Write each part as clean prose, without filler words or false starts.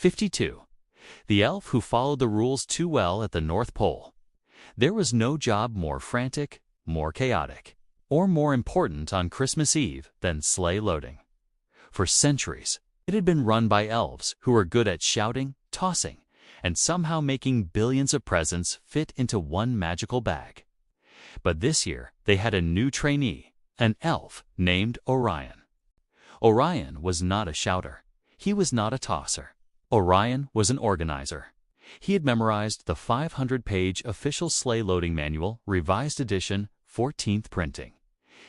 52. The elf who followed the rules too well at the North Pole. There was no job more frantic, more chaotic, or more important on Christmas Eve than sleigh loading. For centuries, it had been run by elves who were good at shouting, tossing, and somehow making billions of presents fit into one magical bag. But this year, they had a new trainee, an elf named Orion. Orion was not a shouter. He was not a tosser. Orion was an organizer. He had memorized the 500-page official Sleigh Loading Manual, revised edition, 14th printing.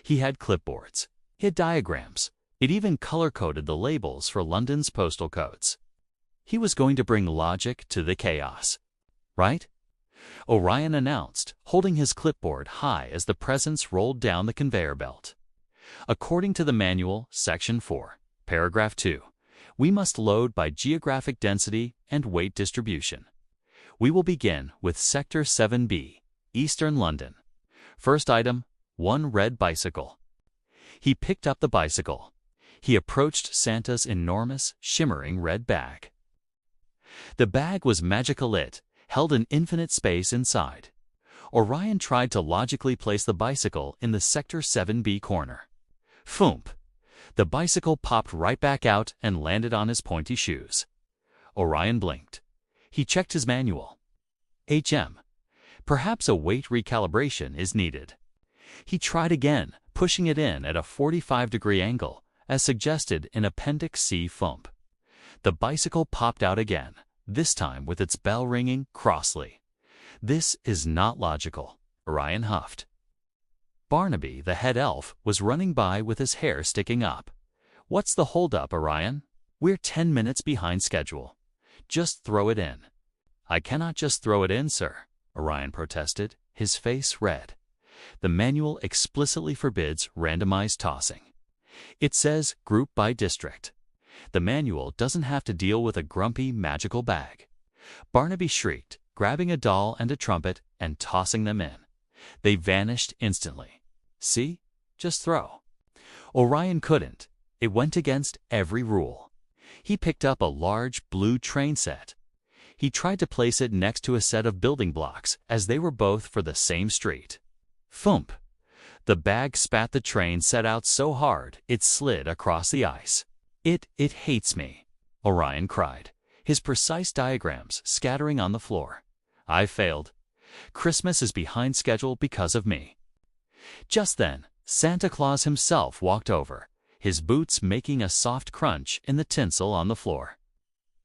He had clipboards. He had diagrams. It even color-coded the labels for London's postal codes. He was going to bring logic to the chaos. Right? Orion announced, holding his clipboard high as the presents rolled down the conveyor belt. According to the manual, Section 4, Paragraph 2, we must load by geographic density and weight distribution. We will begin with Sector 7B, Eastern London. First item, 1 red bicycle. He picked up the bicycle. He approached Santa's enormous, shimmering red bag. The bag was magical lit, held in infinite space inside. Orion tried to logically place the bicycle in the Sector 7B corner. Foomp! The bicycle popped right back out and landed on his pointy shoes. Orion blinked. He checked his manual. Perhaps a weight recalibration is needed. He tried again, pushing it in at a 45-degree angle, as suggested in Appendix C. Foomp. The bicycle popped out again, this time with its bell ringing crossly. This is not logical, Orion huffed. Barnaby, the head elf, was running by with his hair sticking up. What's the holdup, Orion? We're 10 minutes behind schedule. Just throw it in. I cannot just throw it in, sir, Orion protested, his face red. The manual explicitly forbids randomized tossing. It says group by district. The manual doesn't have to deal with a grumpy, magical bag. Barnaby shrieked, grabbing a doll and a trumpet and tossing them in. They vanished instantly. See? Just throw. Orion couldn't. It went against every rule. He picked up a large blue train set. He tried to place it next to a set of building blocks, as they were both for the same street. Foomp! The bag spat the train set out so hard it slid across the ice. It hates me, Orion cried, his precise diagrams scattering on the floor. I failed. Christmas is behind schedule because of me. Just then, Santa Claus himself walked over, his boots making a soft crunch in the tinsel on the floor.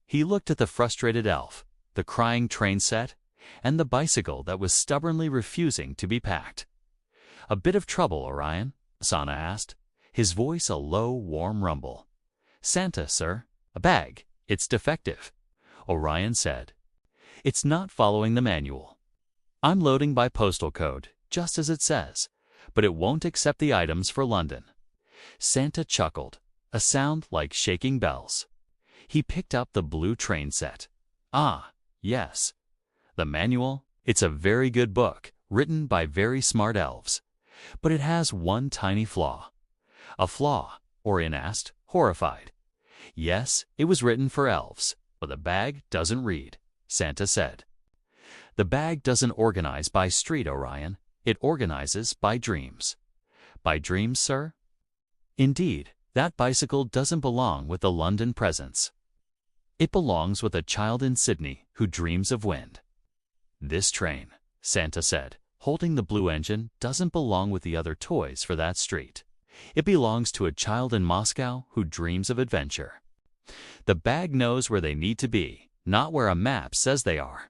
He looked at the frustrated elf, the crying train set, and the bicycle that was stubbornly refusing to be packed. A bit of trouble, Orion? Santa asked, his voice a low, warm rumble. Santa, sir. A bag. It's defective, Orion said. It's not following the manual. I'm loading by postal code, just as it says, but it won't accept the items for London. Santa chuckled, a sound like shaking bells. He picked up the blue train set. Ah, yes. The manual? It's a very good book, written by very smart elves. But it has one tiny flaw. A flaw? Orion asked, horrified. Yes, it was written for elves, but the bag doesn't read, Santa said. The bag doesn't organize by street, Orion. It organizes by dreams. By dreams, sir? Indeed, that bicycle doesn't belong with the London presents. It belongs with a child in Sydney who dreams of wind. This train, Santa said, holding the blue engine, doesn't belong with the other toys for that street. It belongs to a child in Moscow who dreams of adventure. The bag knows where they need to be, not where a map says they are.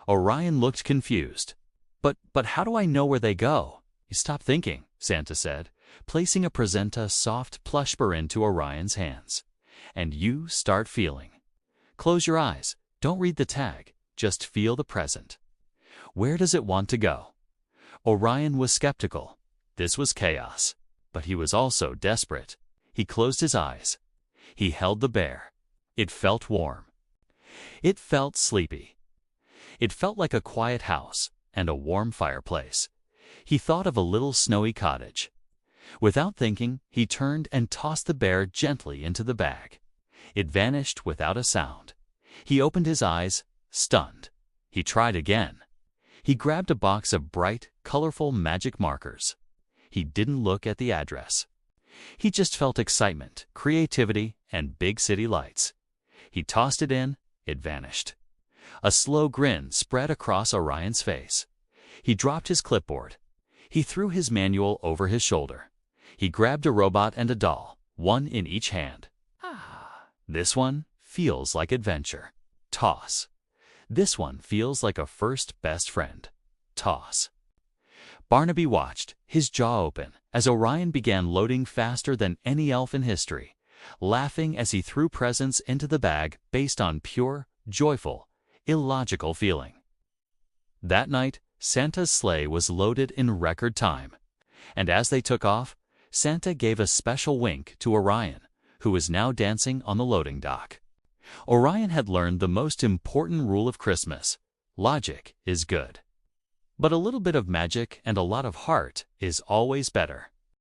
Orion looked confused. But how do I know where they go? You stop thinking, Santa said, placing a presenta soft plush burr into Orion's hands. And you start feeling. Close your eyes. Don't read the tag. Just feel the present. Where does it want to go? Orion was skeptical. This was chaos. But he was also desperate. He closed his eyes. He held the bear. It felt warm. It felt sleepy. It felt like a quiet house and a warm fireplace. He thought of a little snowy cottage. Without thinking, he turned and tossed the bear gently into the bag. It vanished without a sound. He opened his eyes, stunned. He tried again. He grabbed a box of bright, colorful magic markers. He didn't look at the address. He just felt excitement, creativity, and big city lights. He tossed it in, it vanished. A slow grin spread across Orion's face. He dropped his clipboard. He threw his manual over his shoulder. He grabbed a robot and a doll, one in each hand. This one feels like adventure. Toss. This one feels like a first best friend. Toss. Barnaby watched, his jaw open, as Orion began loading faster than any elf in history, laughing as he threw presents into the bag based on pure, joyful, illogical feeling. That night, Santa's sleigh was loaded in record time, and as they took off, Santa gave a special wink to Orion, who was now dancing on the loading dock. Orion had learned the most important rule of Christmas: logic is good. But a little bit of magic and a lot of heart is always better.